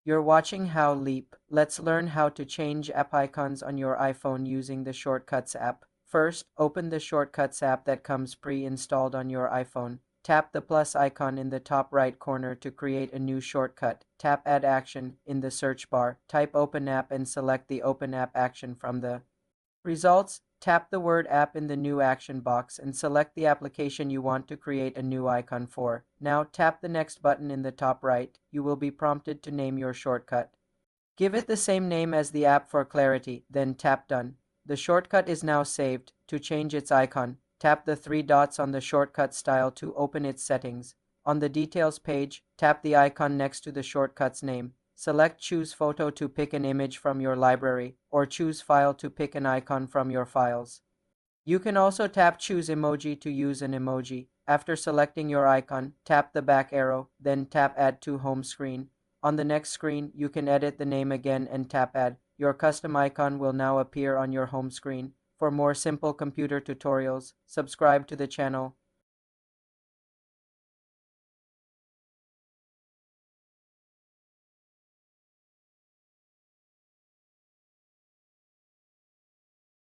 You're watching How Leap. Let's learn how to change app icons on your iPhone using the Shortcuts app. First, open the Shortcuts app that comes pre-installed on your iPhone. Tap the plus icon in the top right corner to create a new shortcut. Tap Add Action in the search bar. Type Open App and select the Open App action from the results. Tap the word app in the new action box and select the application you want to create a new icon for. Now tap the next button in the top right. You will be prompted to name your shortcut. Give it the same name as the app for clarity, then tap Done. The shortcut is now saved. To change its icon, tap the three dots on the shortcut style to open its settings. On the Details page, tap the icon next to the shortcut's name. Select Choose Photo to pick an image from your library, or Choose File to pick an icon from your files. You can also tap Choose Emoji to use an emoji. After selecting your icon, tap the back arrow, then tap Add to Home Screen. On the next screen, you can edit the name again and tap Add. Your custom icon will now appear on your home screen. For more simple computer tutorials, subscribe to the channel.